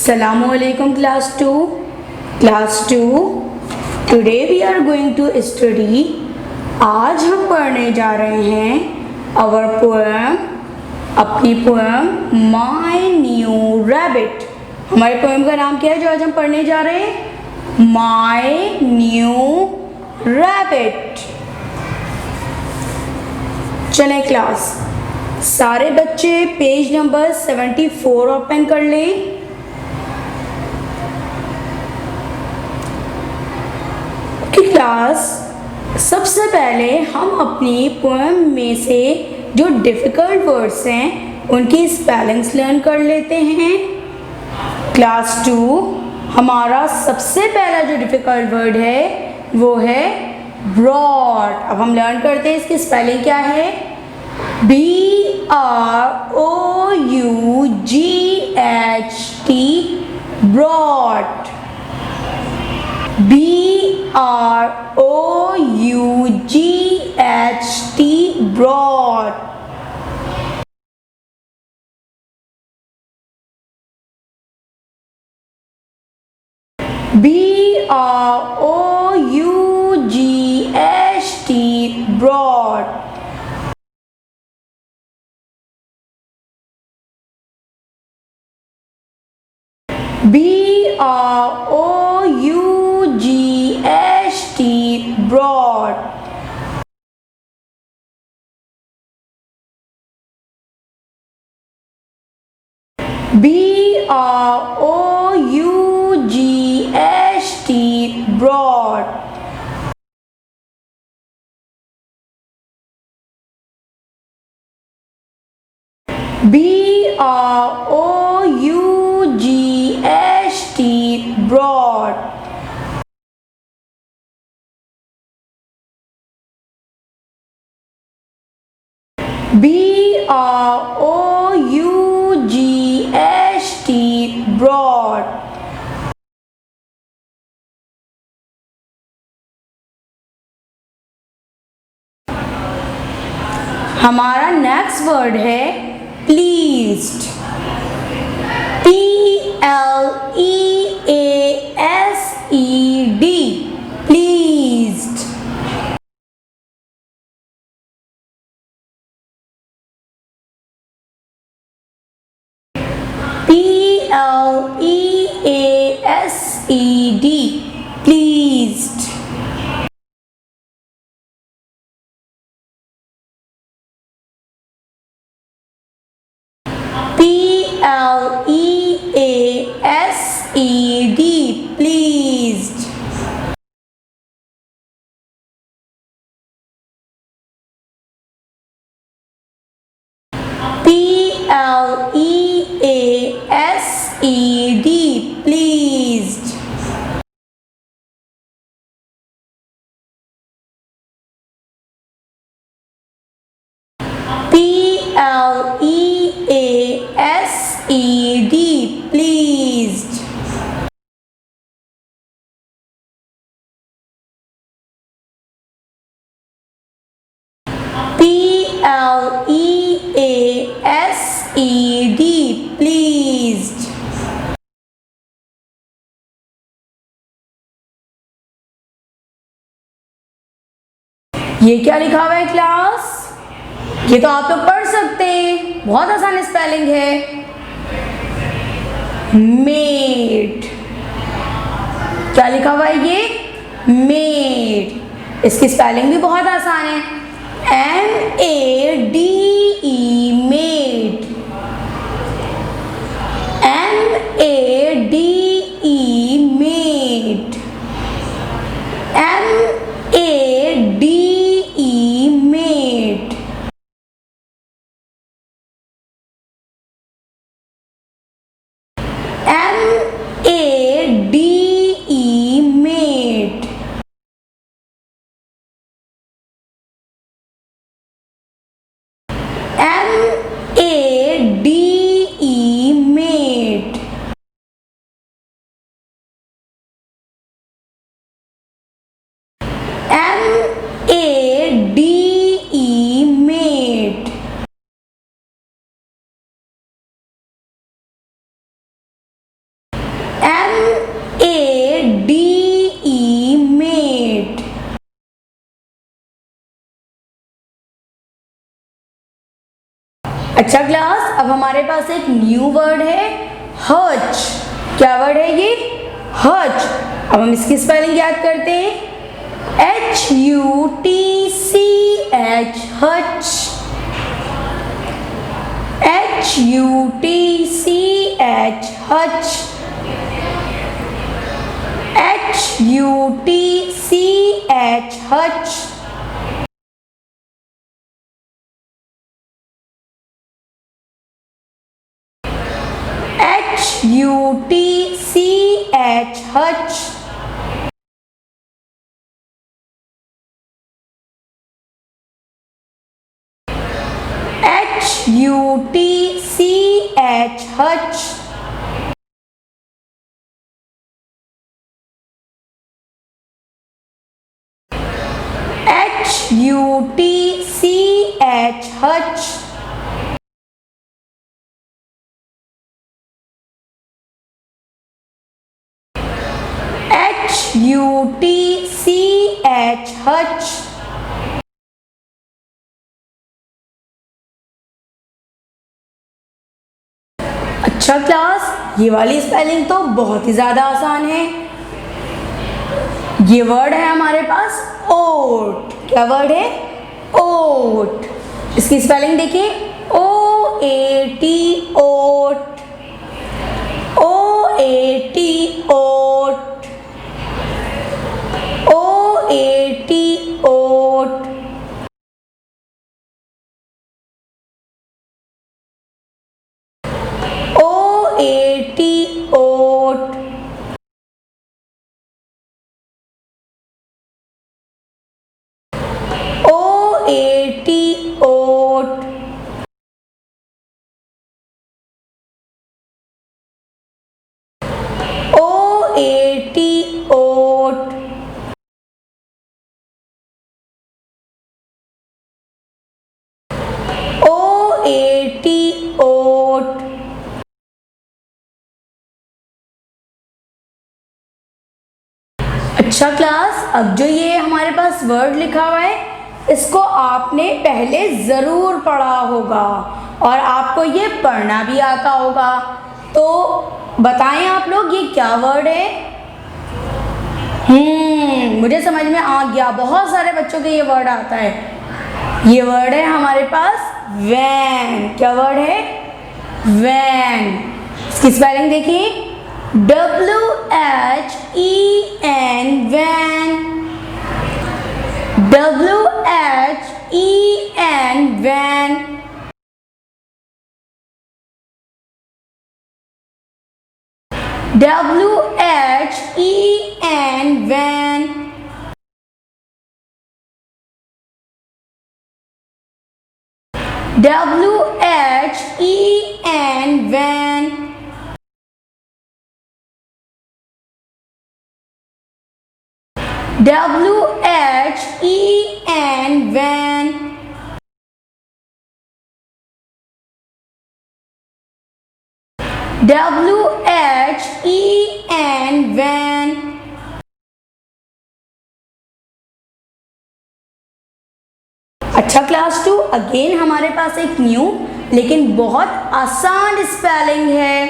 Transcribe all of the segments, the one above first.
Assalamualaikum class 2 today we are going to study। आज हम पढ़ने जा रहे हैं our poem, अपनी poem My New Rabbit। हमारे poem का नाम क्या है जो आज हम पढ़ने जा रहे हैं? My New Rabbit। चले क्लास, सारे बच्चे पेज नंबर 74 ओपन कर लें। क्लास, सबसे पहले हम अपनी पोएम में से जो डिफ़िकल्ट वर्ड्स हैं उनकी स्पेलिंग्स लर्न कर लेते हैं। क्लास 2, हमारा सबसे पहला जो डिफ़िकल्ट वर्ड है वो है ब्रॉड। अब हम लर्न करते हैं इसकी स्पेलिंग क्या है। BROUGHT broad. BROUGHT broad। BROUGHT broad। BROUGHT broad। BROUGHT broad। BROUGHT broad। BROUGHT broad। हमारा नेक्स्ट वर्ड है pleased. PLEASED pleased. PLEASED pleased। PLEASED pleased। PLEASED pleased। PLEASED pleased। PLEASED pleased। ये क्या लिखा हुआ है क्लास? ये तो आप लोग पढ़ सकते हैं, बहुत आसान स्पेलिंग है। मेड। क्या लिखा हुआ है ये? मेड। इसकी स्पेलिंग भी बहुत आसान है। MADE made. MADE made. MADE made. MADE made. MADE made. अच्छा क्लास, अब हमारे पास एक न्यू वर्ड है हच। क्या वर्ड है ये? हच। अब हम इसकी स्पेलिंग याद करते हैं, HUTCH, Hutch. HUTCH, Hutch. HUTCH, Hutch. HUTCH, Hutch. HUTCH, Hutch. HUTCH, Hutch. HUTCH, Hutch. अच्छा क्लास, ये वाली स्पेलिंग तो बहुत ही ज्यादा आसान है। ये वर्ड है हमारे पास ओट। क्या वर्ड है? ओट। इसकी स्पेलिंग देखिए, OAT, ओट। OAT, ओट। OAT, ओट। OAT, ओट। OAT, ओट। OAT, ओट। OAT, ओट। अच्छा क्लास, अब जो ये हमारे पास वर्ड लिखा हुआ है, इसको आपने पहले ज़रूर पढ़ा होगा और आपको ये पढ़ना भी आता होगा। तो बताएं आप लोग, ये क्या वर्ड है? मुझे समझ में आ गया, बहुत सारे बच्चों के ये वर्ड आता है। ये वर्ड है हमारे पास वैन। क्या वर्ड है? वैन। इसकी स्पेलिंग देखिए, WHEN, when. WHEN, when. WHEN, when. WHEN, when. WHEN, when. WHEN, when. अच्छा क्लास 2, अगेन हमारे पास एक न्यू लेकिन बहुत आसान स्पेलिंग है।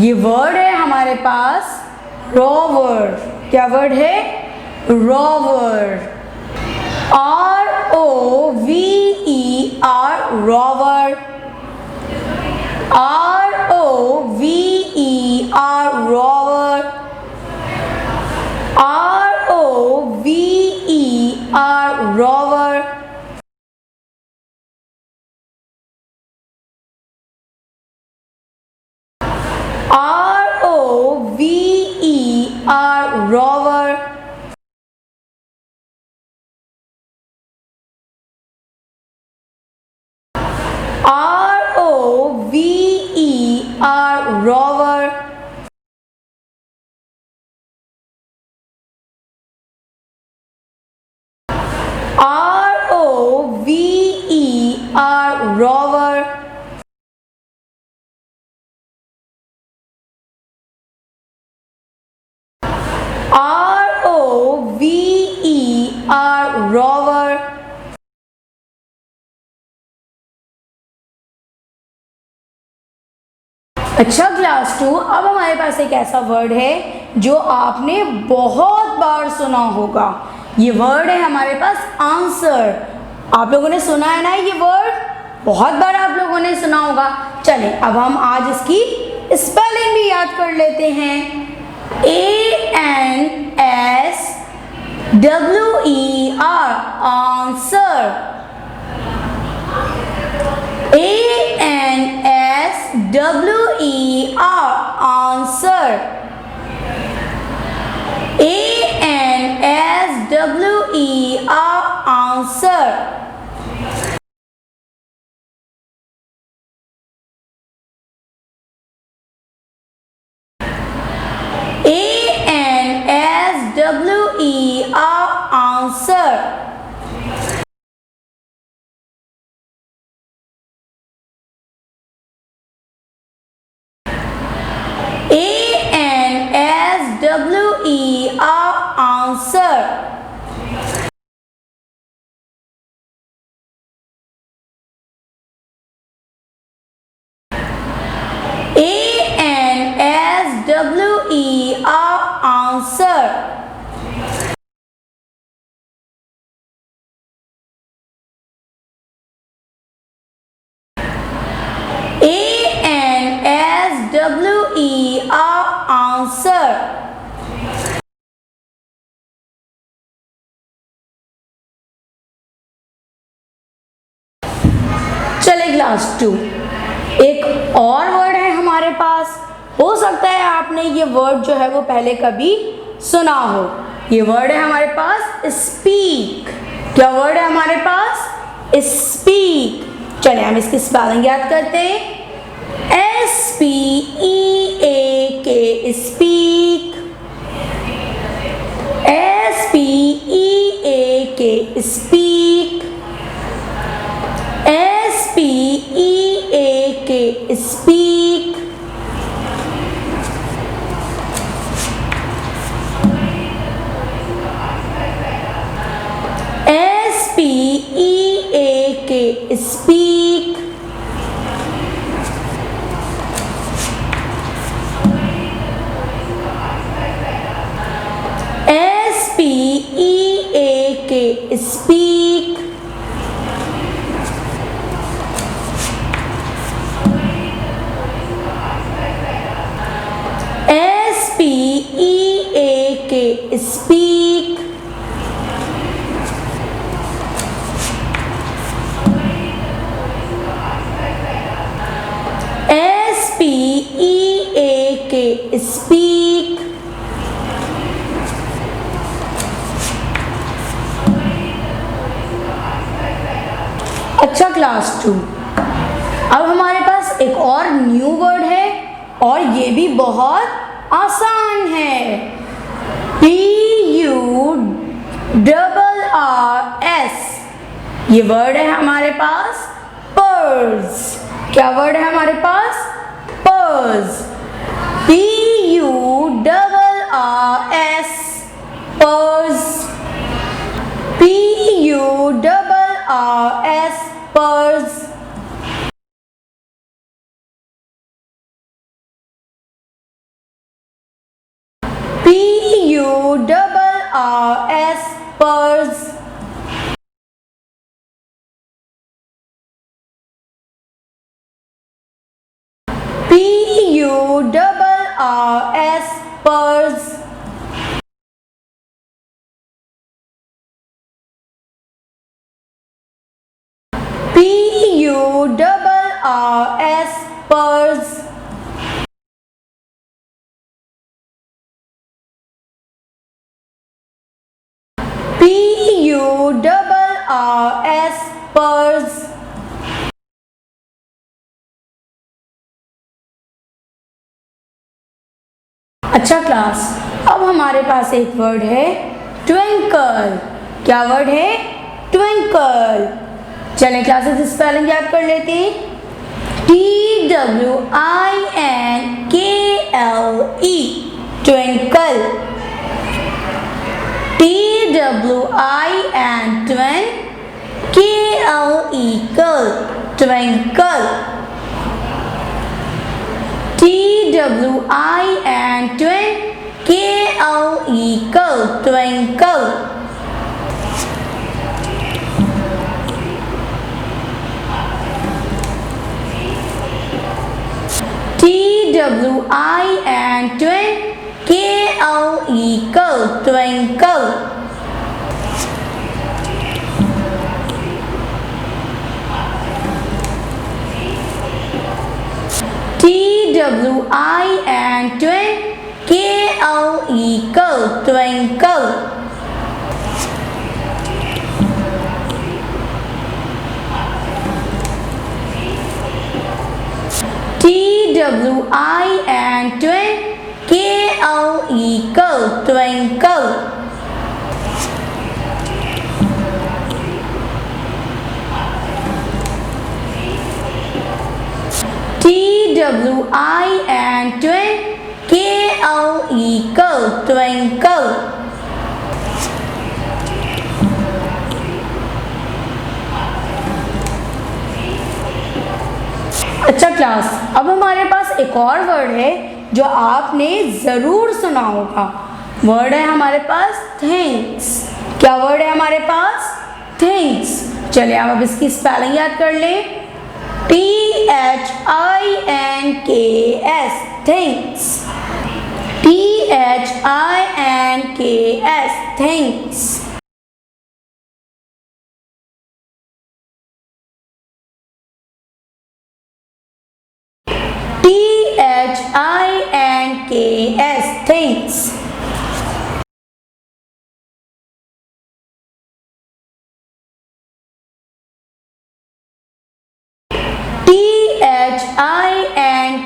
ये वर्ड है हमारे पास रोवर। क्या वर्ड है? Rover. ROVER, rover. ROVER, rover. ROVER, rover. ROVER, rover. ROVER, rover. ROVER, rover. ROVER, rover. अच्छा क्लास 2, अब हमारे पास एक ऐसा वर्ड है जो आपने बहुत बार सुना होगा। ये वर्ड है हमारे पास आंसर। आप लोगों ने सुना है ना ये वर्ड, बहुत बार आप लोगों ने सुना होगा। चलिए अब हम आज इसकी स्पेलिंग भी याद कर लेते हैं। ANSWER answer. ANSWER answer. ANSWER answer. ANSWER answer. ANSWER answer. ANSWER answer. ANSWER answer. चले क्लास 2, एक और वर्ड है हमारे पास। हो सकता है आपने ये वर्ड जो है वो पहले कभी सुना हो। ये वर्ड है हमारे पास स्पीक। क्या वर्ड है हमारे पास? स्पीक। चलिए हम इसकी स्पेलिंग याद करते हैं। SPEAK speak. SPEAK speak. SPEAK speak. SPEAK speak. SPEAK speak. SPEAK speak. SPEAK speak. अच्छा क्लास 2, अब हमारे पास एक और न्यू वर्ड है और ये भी बहुत आसान है। PURRS ये वर्ड है हमारे पास पर्स। क्या वर्ड है हमारे पास? Purrs. PURRS purrs. PURRS purrs. PURRS purrs. PURRS purrs. PURRS purrs. PURRS purrs. अच्छा क्लास, अब हमारे पास एक वर्ड है ट्विंकल। क्या वर्ड है? ट्विंकल। चलें क्लासेस स्पेलिंग याद कर लेते हैं। TWINKLE twinkle. TWIN twin, KLE कल, twinkle. TWINKLE TWIN twin, KLE kle twinkle. TWIN twin, KLE kle twinkle. TWIN twin, KLE kle twinkle. TWIN twin, KLE kle twinkle. TWIN twin, KLE kle twinkle. अच्छा class, अब हमारे पास एक और word है जो आपने ज़रूर सुना होगा। वर्ड है हमारे पास थिंग्स। क्या वर्ड है हमारे पास? थिंग्स। चलिए अब इसकी स्पेलिंग याद कर लें। THINKS things. THINKS things. THINKS things.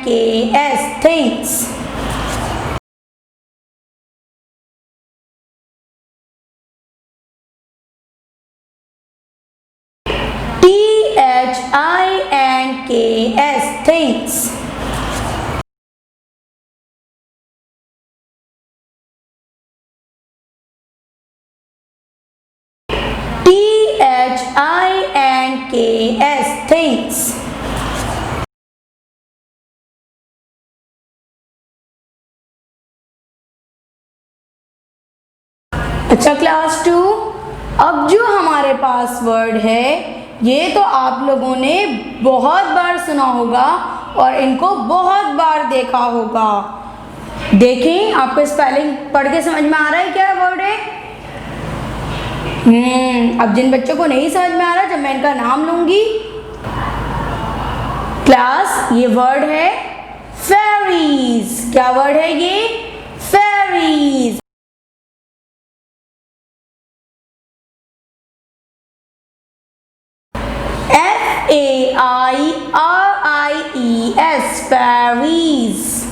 THINKS things. THINKS things. THINKS things. अच्छा क्लास 2, अब जो हमारे पास वर्ड है ये तो आप लोगों ने बहुत बार सुना होगा और इनको बहुत बार देखा होगा। देखें आपको स्पेलिंग पढ़ के समझ में आ रहा है क्या वर्ड है? अब जिन बच्चों को नहीं समझ में आ रहा, जब मैं इनका नाम लूंगी क्लास, ये वर्ड है फेरीज। क्या वर्ड है ये? Fairies. FAIRIES fairies.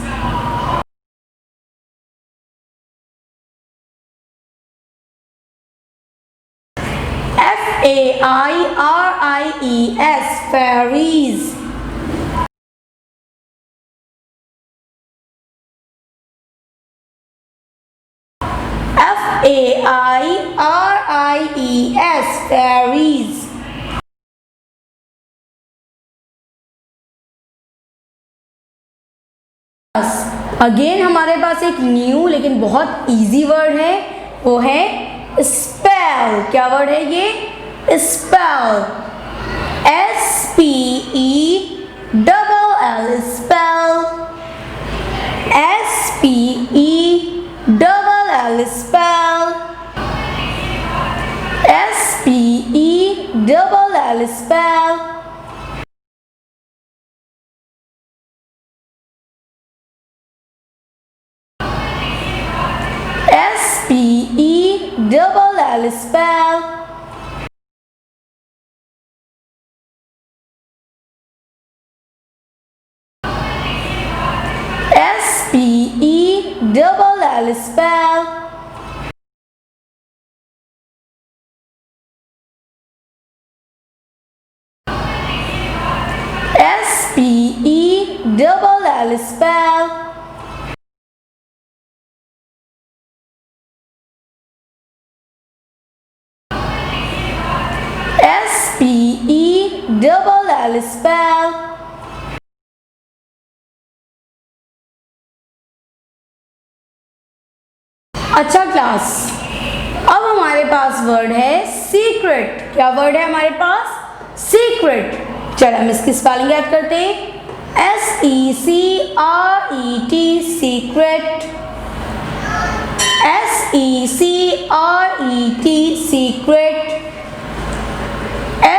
FAIRIES fairies. FAIRIES fairies. Again हमारे पास एक न्यू लेकिन बहुत इजी वर्ड है, वो है स्पेल। क्या वर्ड है ये? Spell. SPELL spell. SPELL spell. SPELL spell. SPELL spell. SPELL spell. SPELL spell. SPELL spell. अच्छा क्लास, अब हमारे पास वर्ड है सीक्रेट। क्या वर्ड है हमारे पास? सीक्रेट। चलो हम इसकी स्पेलिंग याद करते हैं। SECRET, secret. SECRET, secret.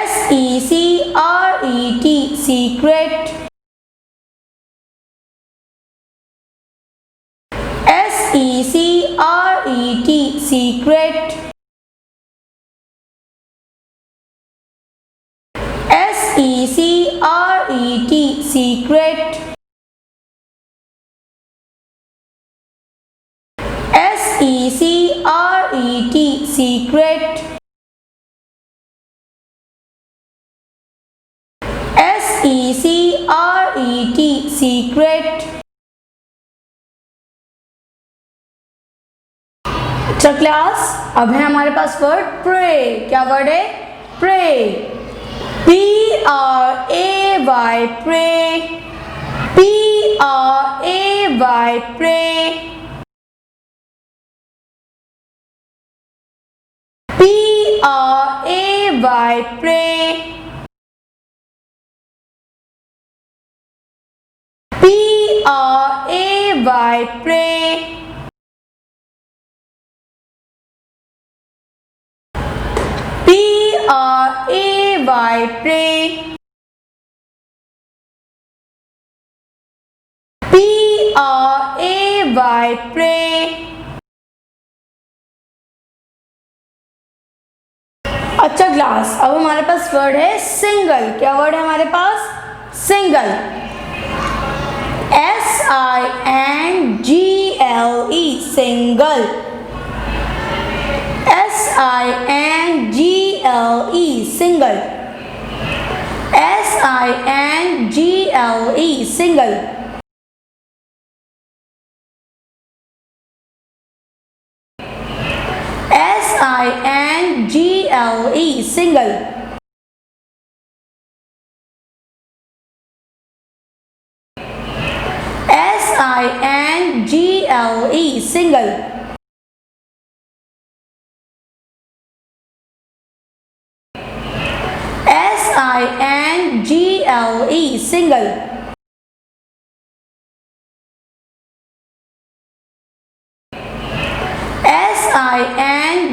SECRET, secret. SECRET, secret. SECRET, secret. SECRET, secret. SECRET, secret. अच्छा क्लास, अब है हमारे पास वर्ड प्रे। क्या वर्ड है? Pray. PRAY, pray. PRAY, pray. PRAY, pray. PRAY, pray. PRAY, pray. PRAY, pray. अच्छा class, अब हमारे पास वर्ड है सिंगल। क्या वर्ड है हमारे पास? Single. SINGLE, single. SINGLE, single. SINGLE, single. SINGLE, single. SINGLE, single. SINGLE, single.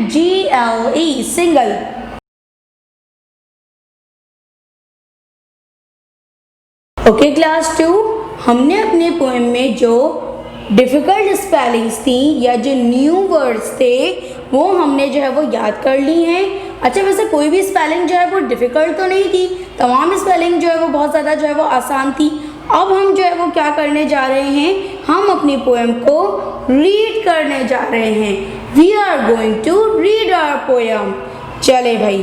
SINGLE, single. Okay class 2, हमने अपने पोएम में जो डिफ़िकल्ट स्पेलिंग्स थी या जो न्यू वर्ड्स थे वो हमने जो है वो याद कर ली हैं। अच्छा, वैसे कोई भी स्पेलिंग जो है वो डिफ़िकल्ट तो नहीं थी, तमाम स्पेलिंग जो है वो बहुत ज़्यादा जो है वो आसान थी। अब हम जो है वो क्या करने जा रहे हैं, हम अपनी पोएम को रीड करने जा रहे हैं। We are going to read our poem. चले भाई,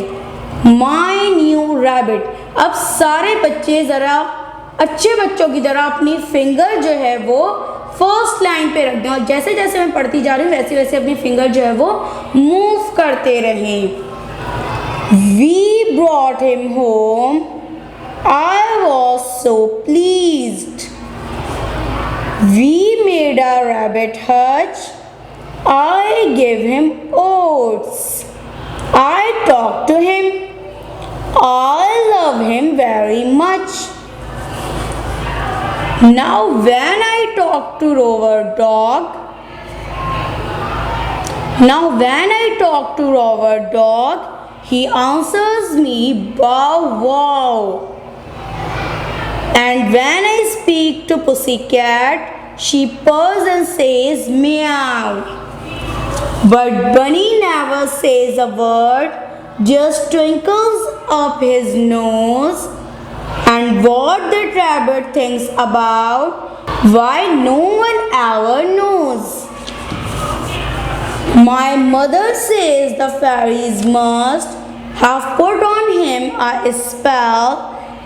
माई न्यू रैबिट। अब सारे बच्चे ज़रा अच्छे बच्चों की तरह अपनी फिंगर जो है वो फर्स्ट लाइन पे रख दें और जैसे जैसे मैं पढ़ती जा रही हूँ वैसे वैसे अपनी फिंगर जो है वो मूव करते रहें। We brought him home, I was so pleased. We made a rabbit hutch, I give him oats. I talk to him, I love him very much. Now when I talk to Rover dog, he answers me bow wow. And when I speak to Pussycat, she purrs and says meow. But Bunny never says a word, just twinkles up his nose. And what the rabbit thinks about, why no one ever knows. My mother says the fairies must have put on him a spell.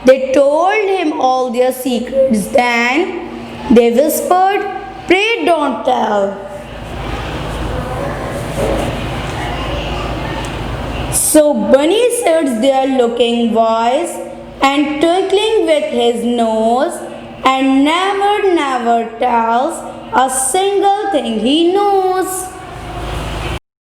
They told him all their secrets, then they whispered, pray don't tell. So Bunny sits there looking wise and twinkling with his nose, and never tells a single thing he knows.